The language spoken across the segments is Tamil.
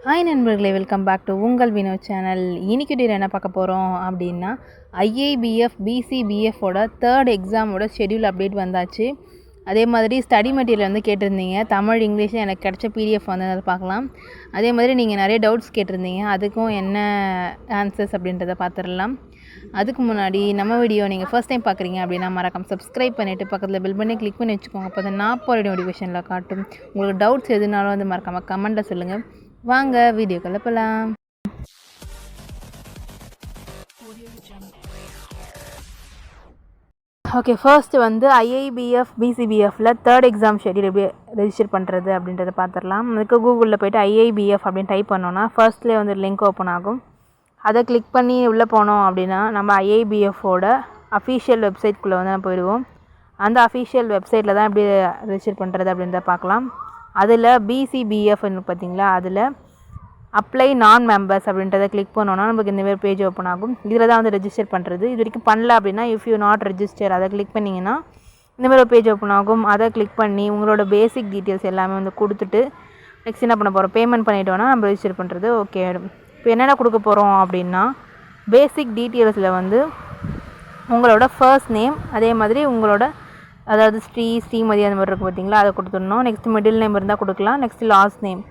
ஹாய் நண்பர்களே, வெல்கம் பேக் டு உங்கள் வினோத் சேனல். இன்னைக்கு டேல என்ன பார்க்க போகிறோம் அப்படின்னா, ஐஏபிஎஃப் பிசிபிஎஃபோட தேர்ட் எக்ஸாமோட ஷெடியூல் அப்டேட் வந்தாச்சு. அதே மாதிரி ஸ்டடி மெட்டீரியல் வந்து கேட்டிருந்தீங்க. தமிழ் இங்கிலீஷில் எனக்கு கிடைச்ச பிடிஎஃப் வந்து அதை பார்க்கலாம். அதே மாதிரி நீங்கள் நிறைய டவுட்ஸ் கேட்டிருந்தீங்க, அதுக்கும் என்ன ஆன்சர்ஸ் அப்படின்றத பார்த்துடலாம். அதுக்கு முன்னாடி நம்ம வீடியோ நீங்கள் ஃபர்ஸ்ட் டைம் பார்க்குறீங்க அப்படின்னா மறக்காம சப்ஸ்கிரைப் பண்ணிவிட்டு பக்கத்தில் பெல் பண்ணி கிளிக் பண்ணி வச்சுக்கோங்க. அப்போ தான் நான் போகிற நோட்டிஃபிகேஷனில் காட்டும். உங்களுக்கு டவுட்ஸ் எதுனாலும் வந்து மறக்காமல் கமெண்ட்டில் சொல்லுங்கள். வாங்க வீடியோக்குள்ள போகலாம். ஓகே, ஃபர்ஸ்ட் வந்து ஐஐபிஎஃப் பிசிபிஎஃப்ல தேர்ட் எக்ஸாம் ஷெடியூல் எப்படி ரெஜிஸ்டர் பண்ணுறது அப்படின்றத பார்த்துடலாம். அதுக்கு கூகுளில் போய்ட்டு ஐஐபிஎஃப் அப்படின்னு டைப் பண்ணோன்னா ஃபர்ஸ்ட்லேயே வந்து லிங்க் ஓப்பன் ஆகும். அதை கிளிக் பண்ணி உள்ளே போனோம் அப்படின்னா நம்ம ஐஐபிஎஃபோட அஃபீஷியல் வெப்சைட்குள்ளே வந்து நம்ம போயிடுவோம். அந்த அஃபீஷியல் வெப்சைட்டில் தான் எப்படி ரெஜிஸ்டர் பண்ணுறது அப்படின்றத பார்க்கலாம். அதில் பிசிபிஎஃப் பார்த்தீங்களா, அதில் அப்ளை நான் மெம்பர்ஸ் அப்படின்றத கிளிக் பண்ணோன்னா நமக்கு இந்தமாரி பேஜ் ஓப்பன் ஆகும். இதில் தான் வந்து ரெஜிஸ்டர் பண்ணுறது. இது வரைக்கும் பண்ணல அப்படின்னா இஃப் யூ நாட் ரெஜிஸ்டர் அதை கிளிக் பண்ணிங்கன்னா இந்தமாரி ஒரு பேஜ் ஓப்பன் ஆகும். அதை கிளிக் பண்ணி உங்களோட பேசிக் டீட்டெயில்ஸ் எல்லாமே வந்து கொடுத்துட்டு நெக்ஸ்ட் என்ன பண்ண போகிறோம், பேமெண்ட் பண்ணிட்டோன்னா நம்ம ரெஜிஸ்டர் பண்ணுறது ஓகே ஆகிடும். இப்போ என்னென்ன கொடுக்க போகிறோம் அப்படின்னா, பேசிக் டீட்டெயில்ஸில் வந்து உங்களோட ஃபர்ஸ்ட் நேம், அதே மாதிரி உங்களோட அதாவது ஸ்ரீமதி அந்த மாதிரி இருக்கும் பார்த்தீங்களா, அதை கொடுத்துடணும். நெக்ஸ்ட் மிடில் நேம் இருந்தால் கொடுக்கலாம். நெக்ஸ்ட் லாஸ்ட் நேம்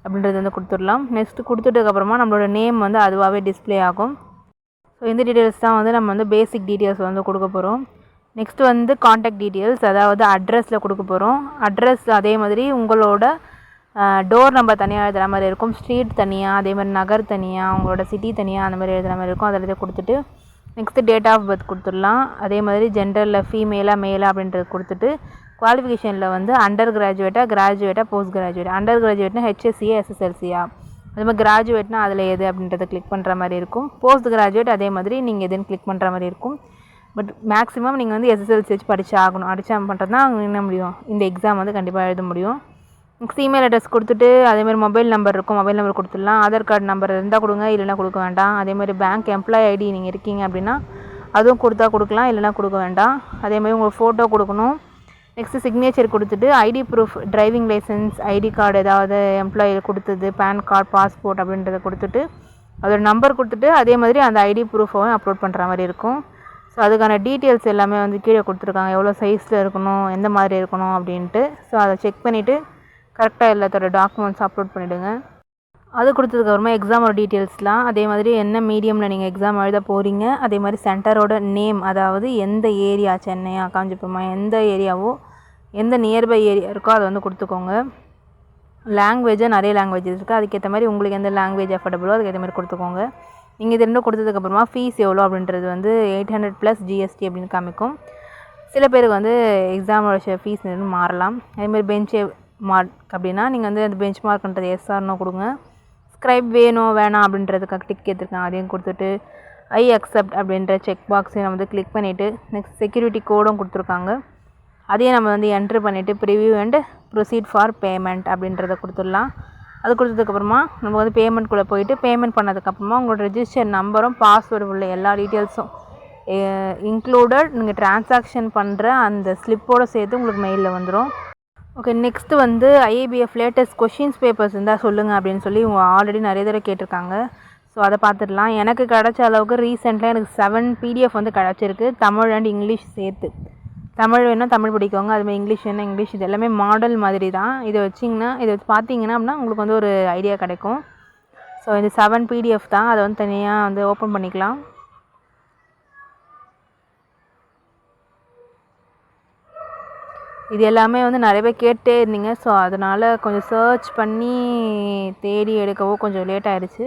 அப்படின்றது வந்து கொடுத்துடலாம். நெக்ஸ்ட் கொடுத்துட்டதுக்கப்புறமா நம்மளோட நேம் வந்து அதுவாகவே டிஸ்பிளே ஆகும். ஸோ இந்த டீட்டெயில்ஸ் தான் வந்து நம்ம வந்து பேசிக் டீட்டெயில்ஸ் வந்து கொடுக்க போகிறோம். நெக்ஸ்ட் வந்து காண்டாக்ட் டீட்டெயில்ஸ், அதாவது அட்ரஸில் கொடுக்க போகிறோம். அட்ரஸ் அதே மாதிரி உங்களோட டோர் நம்பர் தனியாக எழுதுகிற மாதிரி இருக்கும், ஸ்ட்ரீட் தனியாக, அதே மாதிரி நகர் தனியாக, உங்களோட சிட்டி தனியாக அந்த மாதிரி எழுதுகிற மாதிரி இருக்கும். அதில் கொடுத்துட்டு நெக்ஸ்ட்டு டேட் ஆஃப் பர்த் கொடுத்துடலாம். அதே மாதிரி ஜெண்டரில் ஃபீமேலாக மேலாக அப்படின்றது கொடுத்துட்டு குவாலிஃபிகேஷனில் வந்து அண்டர் கிராஜுவேட்டாக போஸ்ட் கிராஜுவேட். அண்டர் கிராஜுவேட்னா ஹெச்எஸ்சியா எஸ்எஸ்எல்சியா, அதே மாதிரி கிராஜுவேட்னா அதில் எது அப்படின்றத கிளிக் பண்ணுற மாதிரி இருக்கும். போஸ்ட் கிராஜுவேட் அதே மாதிரி நீங்கள் எதுன்னு கிளிக் பண்ணுற மாதிரி இருக்கும். பட் மேக்ஸிமம் நீங்கள் வந்து எஸ்எஸ்எல்சி வச்சு படித்து ஆகணும். அடிச்சா பண்ணுறது தான் என்ன முடியும், இந்த எக்ஸாம் வந்து கண்டிப்பாக எழுத முடியும். நெக்ஸ்ட் இமெயில் அட்ரஸ் கொடுத்துட்டு அதேமாதிரி மொபைல் நம்பர் இருக்கும், மொபைல் நம்பர் கொடுத்துடலாம். ஆதார் கார்டு நம்பர் இருந்தால் கொடுங்க, இல்லைனா கொடுக்க வேண்டாம். அதேமாதிரி பேங்க் எம்ப்ளாயி ஐடி நீங்கள் இருக்கீங்க அப்படின்னா அதுவும் கொடுத்தா கொடுக்கலாம், இல்லைனா கொடுக்க வேண்டாம். அதேமாதிரி உங்களுக்கு ஃபோட்டோ கொடுக்கணும். நெக்ஸ்ட்டு சிக்னேச்சர் கொடுத்துட்டு ID proof, driving licence, ID card ஏதாவது எம்ப்ளாயி கொடுத்தது, பேன் கார்டு, பாஸ்போர்ட் அப்படின்றத கொடுத்துட்டு அதோட நம்பர் கொடுத்துட்டு அதே மாதிரி அந்த ஐடி ப்ரூஃபையும் அப்லோட் பண்ணுற மாதிரி இருக்கும். ஸோ அதுக்கான டீட்டெயில்ஸ் எல்லாமே வந்து கீழே கொடுத்துருக்காங்க, எவ்வளோ சைஸில் இருக்கணும், எந்த மாதிரி இருக்கணும் அப்படின்ட்டு. ஸோ அதை செக் பண்ணிவிட்டு கரெக்டாக எல்லாத்தோட டாக்குமெண்ட்ஸ் அப்லோட் பண்ணிவிடுங்க. அது கொடுத்ததுக்கப்புறமா எக்ஸாமோட டீட்டெயில்ஸ்லாம், அதே மாதிரி என்ன மீடியமில் நீங்கள் எக்ஸாம் எழுத போகிறீங்க, அதே மாதிரி சென்டரோட நேம், அதாவது எந்த ஏரியா, சென்னையா காஞ்சிபுரமா, எந்த ஏரியாவோ எந்த நியர்பை ஏரியா இருக்கோ அதை வந்து கொடுத்துக்கோங்க. லாங்குவேஜாக நிறைய லாங்குவேஜஸ் இருக்குது, அதுக்கேற்ற மாதிரி உங்களுக்கு எந்த லாங்குவேஜ் அஃபர்டபுளோ அதுக்கேற்ற மாதிரி கொடுத்துக்கோங்க. நீங்கள் இது ரெண்டும் கொடுத்ததுக்கப்புறமா ஃபீஸ் எவ்வளோ அப்படின்றது வந்து 800 + GST அப்படின்னு காமிக்கும். சில பேருக்கு வந்து எக்ஸாமோட ஃபீஸ் மாறலாம். அதேமாதிரி பெஞ்ச் மார்க் அப்படின்னா நீங்கள் வந்து அந்த பெஞ்ச் மார்க்ன்றது எஸ்ஆர்னோ கொடுங்க. ஸ்க்ரைப் வேணும் வேணாம் அப்படின்றதுக்காக டிக் கேட்டிருக்காங்க, அதையும் கொடுத்துட்டு ஐ அக்செப்ட் அப்படின்ற செக் பாக்ஸையும் நம்ம வந்து கிளிக் பண்ணிவிட்டு நெக்ஸ்ட் செக்யூரிட்டி கோடும் கொடுத்துருக்காங்க, அதையும் நம்ம வந்து என்ட்ரு பண்ணிவிட்டு preview and proceed for payment அப்படின்றத கொடுத்துடலாம். அது கொடுத்ததுக்கப்புறமா நம்ம வந்து பேமெண்ட்குள்ளே போயிட்டு பேமெண்ட் பண்ணதுக்கப்புறமா உங்களோட ரெஜிஸ்டர் நம்பரும் பாஸ்வேர்டு உள்ள எல்லா டீட்டெயில்ஸும் இன்க்ளூடட் நீங்கள் ட்ரான்சாக்ஷன் பண்ணுற அந்த ஸ்லிப்போடு சேர்த்து உங்களுக்கு மெயிலில் வந்துடும். ஓகே, நெக்ஸ்ட்டு வந்து ஐஏபிஎஃப் லேட்டஸ்ட் கொஷின்ஸ் பேப்பர்ஸ் இருந்தால் சொல்லுங்கள் அப்படின்னு சொல்லி இவங்க ஆல்ரெடி நிறைய தடவை கேட்டிருக்காங்க. ஸோ அதை பார்த்துடலாம். எனக்கு கிடச்ச அளவுக்கு ரீசெண்டாக எனக்கு 7 PDF வந்து கிடச்சிருக்கு, தமிழ் அண்ட் இங்கிலீஷ் சேர்த்து. தமிழ் வேணால் தமிழ் படிக்கோங்க, அதுமாதிரி இங்கிலீஷ் வேணால் இங்கிலீஷ். இது எல்லாமே மாடல் மாதிரி தான். இதை வச்சிங்கன்னா இதை வச்சு பார்த்தீங்கன்னா அப்படின்னா உங்களுக்கு வந்து ஒரு ஐடியா கிடைக்கும். ஸோ இது 7 PDF தான், அதை வந்து தனியாக வந்து ஓப்பன் பண்ணிக்கலாம். இது எல்லாமே வந்து நிறைய பேர் கேட்டே இருந்தீங்க, ஸோ அதனால் கொஞ்சம் சர்ச் பண்ணி தேடி எடுக்கவோ கொஞ்சம் லேட் ஆகிடுச்சு.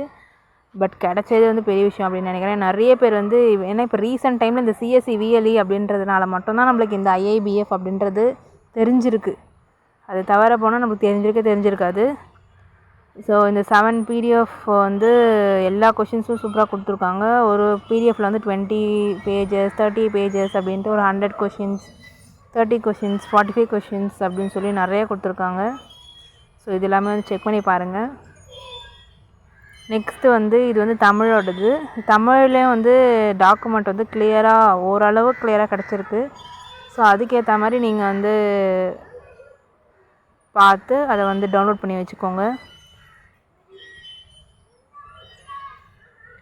பட் கிடச்சது வந்து பெரிய விஷயம் அப்படின்னு நினைக்கிறேன். நிறைய பேர் வந்து ஏன்னா இப்போ ரீசெண்ட் டைமில் இந்த சிஎஸ்சி விஎல்இ அப்படின்றதுனால மட்டும்தான் நம்மளுக்கு இந்த ஐஐபிஎஃப் அப்படின்றது தெரிஞ்சிருக்கு. அது தவிர போனால் நமக்கு தெரிஞ்சிருக்காது. ஸோ இந்த 7 PDF வந்து எல்லா கொஷின்ஸும் சூப்பராக கொடுத்துருக்காங்க. ஒரு பிடிஎஃப்பில் வந்து 20 பேஜஸ், 30 பேஜஸ் அப்படின்ட்டு ஒரு 100 கொஷின்ஸ், 30 கொஷின்ஸ், 45 கொஷின்ஸ் அப்படின்னு சொல்லி நிறைய கொடுத்துருக்காங்க. ஸோ இது எல்லாமே வந்து செக் பண்ணி பாருங்கள். நெக்ஸ்ட்டு வந்து இது வந்து தமிழோடது. தமிழ்லேயும் வந்து டாக்குமெண்ட் வந்து ஓரளவு கிளியராக கிடச்சிருக்கு. ஸோ அதுக்கேற்ற மாதிரி நீங்கள் வந்து பார்த்து அதை வந்து டவுன்லோட் பண்ணி வச்சுக்கோங்க.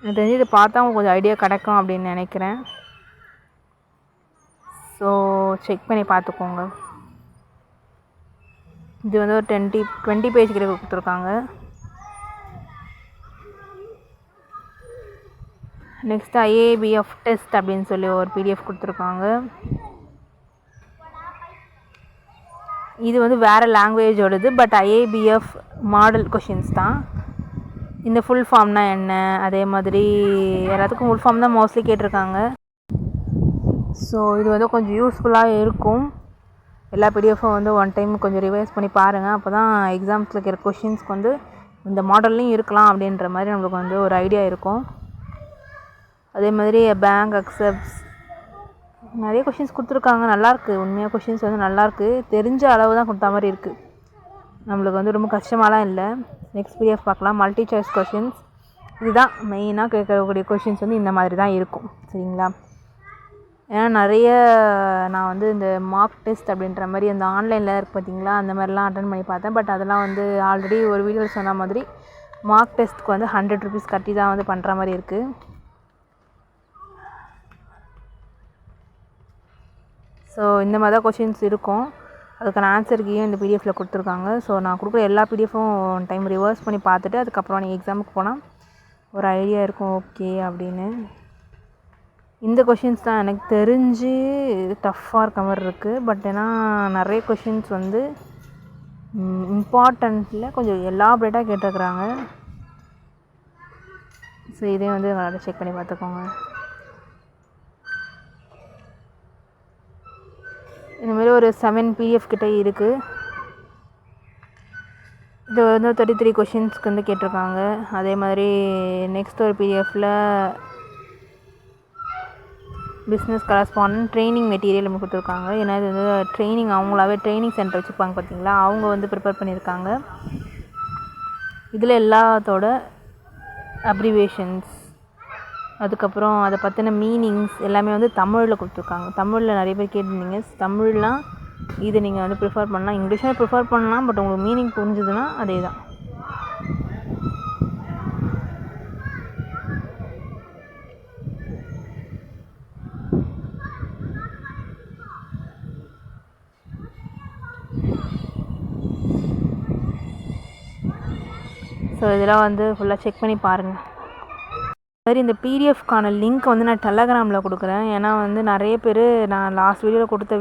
எனக்கு தெரிஞ்சு இதை பார்த்தா உங்களுக்கு கொஞ்சம் ஐடியா கிடைக்கும் அப்படின்னு நினைக்கிறேன். ஸோ செக் பண்ணி பார்த்துக்கோங்க. இது வந்து ஒரு 20 பேஜ் கிட்ட கொடுத்துருக்காங்க. நெக்ஸ்ட் IABF டெஸ்ட் அப்படின்னு சொல்லி ஒரு PDF கொடுத்துருக்காங்க. இது வந்து வேறு லாங்குவேஜோடது, பட் IABF மாடல் கொஷின்ஸ் தான். இந்த ஃபுல் ஃபார்ம்னா என்ன, அதே மாதிரி எல்லாத்துக்கும் ஃபுல் ஃபார்ம் தான் மோஸ்ட்லி கேட்டிருக்காங்க. ஸோ இது வந்து கொஞ்சம் யூஸ்ஃபுல்லாக இருக்கும். எல்லா பிடிஎஃப்பும் வந்து ஒன் டைம் கொஞ்சம் ரிவைஸ் பண்ணி பாருங்கள். அப்போ தான் எக்ஸாம்ஸில் இருக்கிற கொஷின்ஸ்க்கு வந்து இந்த மாடல்லையும் இருக்கலாம் அப்படின்ற மாதிரி நம்மளுக்கு வந்து ஒரு ஐடியா இருக்கும். அதே மாதிரி பேங்க் அக்செப்ட்ஸ் நிறைய கொஷின்ஸ் கொடுத்துருக்காங்க. நல்லாயிருக்கு, உண்மையாக கொஷின்ஸ் வந்து நல்லாயிருக்கு. தெரிஞ்ச அளவு தான் கொடுத்தா மாதிரி இருக்குது, நம்மளுக்கு வந்து ரொம்ப கஷ்டமாலாம் இல்லை. நெக்ஸ்ட் PDF பார்க்கலாம். மல்டி சாய்ஸ் கொஷின்ஸ் இதுதான் மெயினாக கேட்கக்கூடிய கொஷின்ஸ் வந்து இந்த மாதிரி தான் இருக்கும். சரிங்களா? ஏன்னா நிறைய நான் வந்து இந்த மார்க் டெஸ்ட் அப்படின்ற மாதிரி அந்த ஆன்லைனில் இருக்குது பார்த்தீங்களா, அந்த மாதிரிலாம் அட்டன் பண்ணி பார்த்தேன். பட் அதெல்லாம் வந்து ஆல்ரெடி ஒரு வீடியோவில் சொன்ன மாதிரி மார்க் டெஸ்ட்டுக்கு வந்து 100 rupees கட்டி தான் வந்து பண்ணுற மாதிரி இருக்குது. ஸோ இந்த மாதிரி தான் கொஷின்ஸ் இருக்கும். அதுக்கான ஆன்சர் கீயும் இந்த PDFல கொடுத்துருக்காங்க. ஸோ நான் கொடுக்குற எல்லா PDFும் ஒன் டைம் ரிவர்ஸ் பண்ணி பார்த்துட்டு அதுக்கப்புறம் நீங்கள் எக்ஸாமுக்கு போனால் ஒரு ஐடியா இருக்கும் ஓகே அப்படின்னு. இந்த கொஷின்ஸ் தான் எனக்கு தெரிஞ்சு டஃப்பாக இருக்க மாதிரி இருக்குது. பட் ஏன்னா நிறைய கொஷின்ஸ் வந்து இம்பார்ட்டண்ட்டில் கொஞ்சம் எலாபரேட்டாக கேட்டிருக்குறாங்க. ஸோ இதே வந்து நல்லா செக் பண்ணி பார்த்துக்கோங்க. இந்தமாரி ஒரு 7 PDF கிட்டே இருக்குது. இது வந்து 33 கொஷின்ஸ்க்கு வந்து கேட்டிருக்காங்க. அதே மாதிரி நெக்ஸ்ட் ஒரு PDFல பிஸ்னஸ் கரஸ்பாண்டன்ட் ட்ரைனிங் மெட்டீரியல் நம்ம கொடுத்துருக்காங்க. ஏன்னா இது வந்து ட்ரைனிங், அவங்களாவே ட்ரைனிங் சென்டர் வச்சுருப்பாங்க பார்த்தீங்களா, அவங்க வந்து ப்ரிப்பேர் பண்ணியிருக்காங்க. இதில் எல்லாத்தோட அப்ரிவேஷன்ஸ், அதுக்கப்புறம் அதை பற்றின மீனிங்ஸ் எல்லாமே வந்து தமிழில் கொடுத்துருக்காங்க. தமிழில் நிறைய பேர் கேட்டிருந்தீங்க. தமிழ்லாம் இது நீங்கள் வந்து ப்ரிஃபர் பண்ணலாம், இங்கிலீஷாக ப்ரிஃபர் பண்ணலாம். பட் உங்களுக்கு மீனிங் புரிஞ்சுதுன்னா அதே தான். ஸோ இதெல்லாம் வந்து ஃபுல்லாக செக் பண்ணி பாருங்கள். சரி, இந்த PDFக்கான லிங்க் வந்து நான் டெலகிராமில் கொடுக்குறேன். ஏன்னா வந்து நிறைய பேர் நான் லாஸ்ட் வீடியோவில் கொடுத்த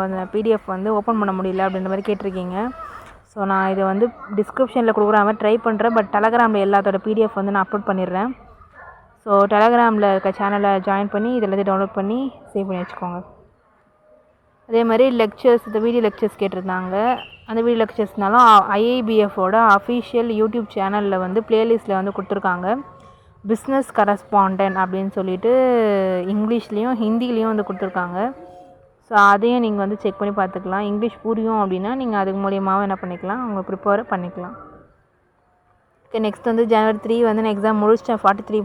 அந்த PDF வந்து ஓப்பன் பண்ண முடியல அப்படின்ற மாதிரி கேட்டிருக்கீங்க. ஸோ நான் இதை வந்து டிஸ்கிரிப்ஷனில் கொடுக்குற மாதிரி ட்ரை பண்ணுறேன். பட் டெலகிராமில் எல்லாத்தோட PDF வந்து நான் அப்லோட் பண்ணிடுறேன். ஸோ டெலகிராமில் இருக்க சேனலை ஜாயின் பண்ணி இதெல்லாத்தையும் டவுன்லோட் பண்ணி சேவ் பண்ணி வச்சுக்கோங்க. அதே மாதிரி லெக்சர்ஸ், இந்த வீடியோ லெக்சர்ஸ் கேட்டிருந்தாங்க. அந்த வீடியோ லெக்சர்ஸ்னாலும் IABFோட அஃபிஷியல் யூடியூப் சேனலில் வந்து ப்ளேலிஸ்ட்டில் வந்து கொடுத்துருக்காங்க. பிஸ்னஸ் கரஸ்பாண்டன்ட் அப்படின்னு சொல்லிட்டு இங்கிலீஷ்லேயும் ஹிந்திலேயும் வந்து கொடுத்துருக்காங்க. ஸோ அதையும் நீங்கள் வந்து செக் பண்ணி பார்த்துக்கலாம். இங்கிலீஷ் புரியும் அப்படின்னா நீங்கள் அதுக்கு மூலியமாகவும் என்ன பண்ணிக்கலாம், உங்கள் ப்ரிப்பேர் பண்ணிக்கலாம். ஓகே, நெக்ஸ்ட் வந்து January 3 வந்து நான் எக்ஸாம் முடிச்சிட்டேன். 43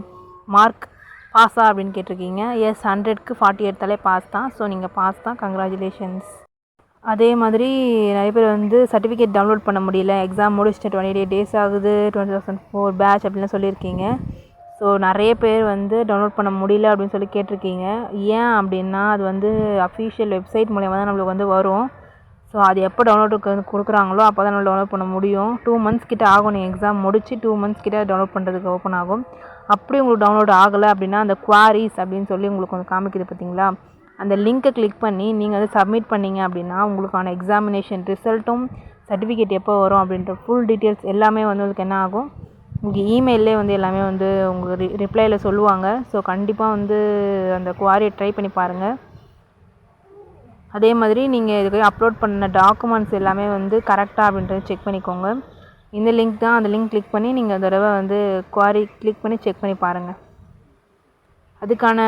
மார்க் பாஸா அப்படின்னு கேட்டிருக்கீங்க. எஸ், 100க்கு 40 எடுத்தாலே பாஸ் தான். ஸோ நீங்கள் பாஸ் தான், கங்க்ராச்சுலேஷன்ஸ். அதே மாதிரி நிறைய பேர் வந்து சர்டிஃபிகேட் டவுன்லோட் பண்ண முடியல, எக்ஸாம் முடிச்சுட்டு 28 days ஆகுது, 2004 பேட்ச் அப்படின்லாம் சொல்லியிருக்கீங்க. ஸோ நிறைய பேர் வந்து டவுன்லோட் பண்ண முடியல அப்படின்னு சொல்லி கேட்டிருக்கீங்க. ஏன் அப்படின்னா அது வந்து அஃபிஷியல் வெப்சைட் மூலயமா தான் நம்மளுக்கு வந்து வரும். ஸோ அது எப்போ டவுன்லோடுக்கு வந்து கொடுக்குறாங்களோ அப்போ தான் நம்ம டவுன்லோட் பண்ண முடியும். 2 months கிட்ட ஆகும். நீங்கள் எக்ஸாம் முடிச்சு 2 months கிட்ட டவுன்லோட் பண்ணுறதுக்கு ஓப்பன் ஆகும். அப்படி உங்களுக்கு டவுன்லோட் ஆகலை அப்படின்னா அந்த குவாரிஸ் அப்படின்னு சொல்லி உங்களுக்கு வந்து காமிக்குது பார்த்தீங்களா, அந்த லிங்க்கை கிளிக் பண்ணி நீங்கள் வந்து சப்மிட் பண்ணிங்க அப்படின்னா உங்களுக்கான எக்ஸாமினேஷன் ரிசல்ட்டும் சர்டிஃபிகேட் எப்போ வரும் அப்படின்ற ஃபுல் டீட்டெயில்ஸ் எல்லாமே வந்து உங்களுக்கு என்ன ஆகும், உங்களுக்கு இமெயிலே வந்து எல்லாமே வந்து உங்களுக்கு ரிப்ளையில் சொல்லுவாங்க. ஸோ கண்டிப்பாக வந்து அந்த குவாரியை ட்ரை பண்ணி பாருங்கள். அதே மாதிரி நீங்கள் இதுக்கு அப்லோட் பண்ண டாக்குமெண்ட்ஸ் எல்லாமே வந்து கரெக்டாக அப்படின்றத செக் பண்ணிக்கோங்க. இந்த லிங்க் தான், அந்த லிங்க் கிளிக் பண்ணி நீங்கள் தடவை வந்து குவாரி கிளிக் பண்ணி செக் பண்ணி பாருங்கள். அதுக்கான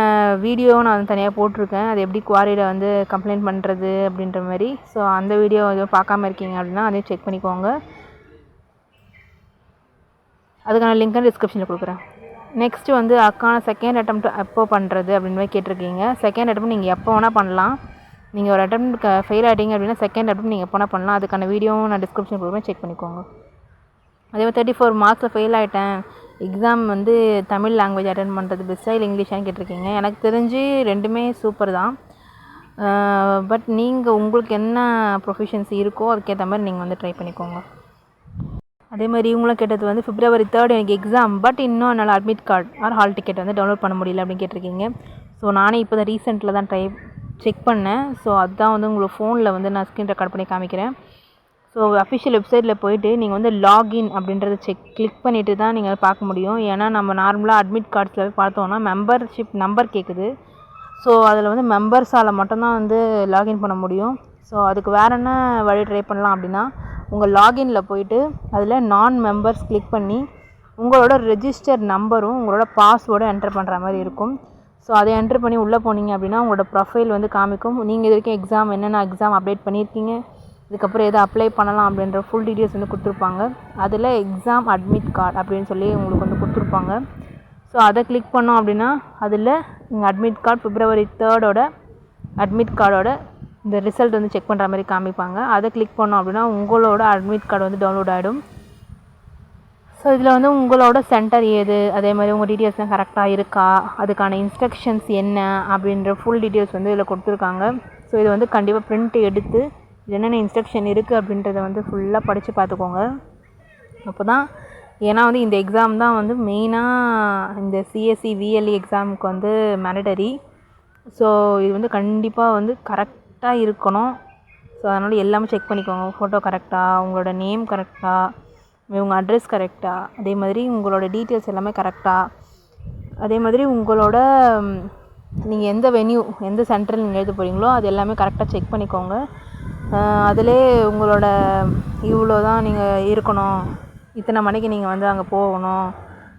வீடியோவும் நான் வந்து தனியாக போட்டிருக்கேன், அது எப்படி குவாரியில் வந்து கம்ப்ளைண்ட் பண்ணுறது அப்படின்ற மாதிரி. ஸோ அந்த வீடியோ எதுவும் பார்க்காம இருக்கீங்க அப்படின்னா அதையும் செக் பண்ணிக்கோங்க. அதுக்கான லிங்க்கை டிஸ்கிரிப்ஷனில் கொடுக்குறேன். நெக்ஸ்ட்டு வந்து அக்கான செகண்ட் அட்டெம்ப்ட் எப்போ பண்ணுறது அப்படின்னு மாதிரி கேட்டிருக்கீங்க. செகண்ட் அட்டெம்ப்ட் நீங்கள் எப்போ வேணால் பண்ணலாம். நீங்கள் ஒரு அட்டெம்ப்ட் ஃபெயில் ஆகிட்டீங்க அப்படின்னா செகண்ட் அட்டெம்ப்ட் நீங்கள் எப்போ வேணால் பண்ணலாம். அதுக்கான வீடியோவும் நான் டிஸ்கிரிப்ஷன் கொடுக்குறேன், செக் பண்ணிக்கோங்க. அதே மாதிரி 34 மார்க்ஸில் ஃபெயில் ஆகிட்டேன், எக்ஸாம் வந்து தமிழ் லாங்குவேஜ் அட்டென்ட் பண்ணுறது பெஸ்ட்டாக இல்லை இங்கிலீஷான்னு கேட்டிருக்கீங்க. எனக்கு தெரிஞ்சு ரெண்டுமே சூப்பர் தான். பட் நீங்கள் உங்களுக்கு என்ன ப்ரொஃபிஷியன்சி இருக்கோ அதுக்கேற்ற மாதிரி நீங்கள் வந்து ட்ரை பண்ணிக்கோங்க. அதே மாதிரி இவங்களும் கேட்டது வந்து February 3 எனக்கு எக்ஸாம், பட் இன்னும் என்னால் admit card or hall ticket வந்து டவுன்லோட் பண்ண முடியல அப்படின்னு கேட்டிருக்கீங்க. ஸோ நானே இப்போ தான் ரீசெண்டில் தான் செக் பண்ணேன். ஸோ அதுதான் வந்து உங்களுக்கு ஃபோனில் வந்து நான் ஸ்க்ரீன் ரெக்கார்ட் பண்ணி காமிக்கிறேன். ஸோ அஃபிஷியல் வெப்சைட்டில் போய்ட்டு நீங்கள் வந்து லாகின் அப்படின்றத கிளிக் பண்ணிவிட்டு தான் நீங்கள் பார்க்க முடியும். ஏன்னா நம்ம நார்மலாக அட்மிட் கார்ட்ஸில் பார்த்தோன்னா மெம்பர்ஷிப் நம்பர் கேட்குது. ஸோ அதில் வந்து மெம்பர்ஸால் மட்டும்தான் வந்து லாகின் பண்ண முடியும். ஸோ அதுக்கு வேறு என்ன வழி ட்ரை பண்ணலாம் அப்படின்னா, உங்கள் லாகினில் போய்ட்டு அதில் நான் மெம்பர்ஸ் கிளிக் பண்ணி உங்களோட ரெஜிஸ்டர் நம்பரும் உங்களோட பாஸ்வேர்டும் என்டர் பண்ணுற மாதிரி இருக்கும். ஸோ அதை என்ட்ரு பண்ணி உள்ளே போனீங்க அப்படின்னா உங்களோட ப்ரொஃபைல் வந்து காமிக்கும். நீங்கள் இது வரைக்கும் எக்ஸாம் என்னென்ன எக்ஸாம் அப்டேட் பண்ணியிருக்கீங்க, இதுக்கப்புறம் எதை அப்ளை பண்ணலாம் அப்படின்ற ஃபுல் டீட்டெயில்ஸ் வந்து கொடுத்துருப்பாங்க. அதில் எக்ஸாம் அட்மிட் கார்டு அப்படின்னு சொல்லி உங்களுக்கு வந்து கொடுத்துருப்பாங்க. ஸோ அதை கிளிக் பண்ணோம் அப்படின்னா அதில் நீங்கள் அட்மிட் கார்டு February 3 அட்மிட் கார்டோட இந்த ரிசல்ட் வந்து செக் பண்ணுற மாதிரி காமிப்பாங்க. அதை கிளிக் பண்ணோம் அப்படின்னா உங்களோட அட்மிட் கார்டு வந்து டவுன்லோட் ஆகிடும். ஸோ இதில் வந்து உங்களோட சென்டர் ஏது, அதே மாதிரி உங்கள் டீட்டெயில்ஸ்லாம் கரெக்டாக இருக்கா, அதுக்கான இன்ஸ்ட்ரக்ஷன்ஸ் என்ன அப்படின்ற ஃபுல் டீட்டெயில்ஸ் வந்து இதில் கொடுத்துருக்காங்க. ஸோ இது வந்து கண்டிப்பாக பிரிண்ட் எடுத்து என்னென்ன இன்ஸ்ட்ரக்ஷன் இருக்குது அப்படின்றத வந்து ஃபுல்லாக படித்து பார்த்துக்கோங்க. அப்போ தான், ஏன்னா வந்து இந்த எக்ஸாம் தான் வந்து மெயினாக இந்த CSE VLE எக்ஸாமுக்கு வந்து மேண்டட்டரி. ஸோ இது வந்து கண்டிப்பாக வந்து கரெக்டாக இருக்கணும். ஸோ அதனால் எல்லாமே செக் பண்ணிக்கோங்க. ஃபோட்டோ கரெக்டாக, உங்களோட நேம் கரெக்டாக, உங்கள் அட்ரஸ் கரெக்டாக, அதே மாதிரி உங்களோட டீட்டெயில்ஸ் எல்லாமே கரெக்டாக, அதே மாதிரி உங்களோட நீங்கள் எந்த வென்யூ எந்த சென்டரில் நீங்கள் எழுத போகிறீங்களோ அது எல்லாமே கரெக்டாக செக் பண்ணிக்கோங்க. அதிலே உங்களோட இவ்வளோ தான் நீங்கள் இருக்கணும், இத்தனை மணிக்கு நீங்கள் வந்து அங்கே போகணும்,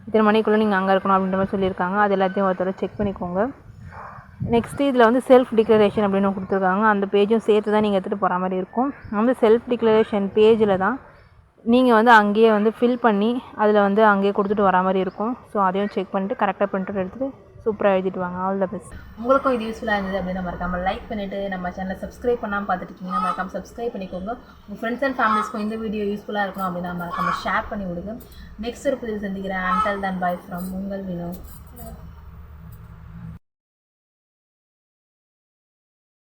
இத்தனை மணிக்குள்ளே நீங்கள் அங்கே இருக்கணும் அப்படின்ற மாதிரி சொல்லியிருக்காங்க. அது எல்லாத்தையும் ஒருத்தர செக் பண்ணிக்கோங்க. நெக்ஸ்ட்டு இதில் வந்து செல்ஃப் டிக்ளரேஷன் அப்படின்னு கொடுத்துருக்காங்க. அந்த பேஜும் சேர்த்து தான் நீங்கள் எடுத்துகிட்டு போகிற மாதிரி இருக்கும். அந்த செல்ஃப் டிக்ளரேஷன் பேஜில் தான் நீங்கள் வந்து அங்கேயே வந்து ஃபில் பண்ணி அதில் வந்து அங்கேயே கொடுத்துட்டு வர மாதிரி இருக்கும். ஸோ அதையும் செக் பண்ணிவிட்டு கரெக்டாக பிரிண்ட் அவுட் எடுத்துகிட்டு சூப்பராக எழுதிட்டு வாங்க. All the best. உங்களுக்கும் இது யூஸ்ஃபுல்லாக இருந்தது அப்படின்னா மறக்காமல் லைக் பண்ணிவிட்டு, நம்ம சேனலை சப்ஸ்கிரைப் பண்ணாமல் பார்த்துட்டு இருக்கீங்கன்னா மறக்காமல் சப்ஸ்கிரைப் பண்ணிக்கோங்க. உங்கள் ஃப்ரெண்ட்ஸ் அண்ட் ஃபேமிலிஸ்க்கும் இந்த வீடியோ யூஸ்ஃபுல்லாக இருக்கணும் அப்படின்னா மறக்காமல் ஷேர் பண்ணி விடுங்க. நெக்ஸ்ட் ஒரு புதிய சந்திக்கிறேன். அன்டில் தென் பை ஃப்ரம் உங்கள் வினோ.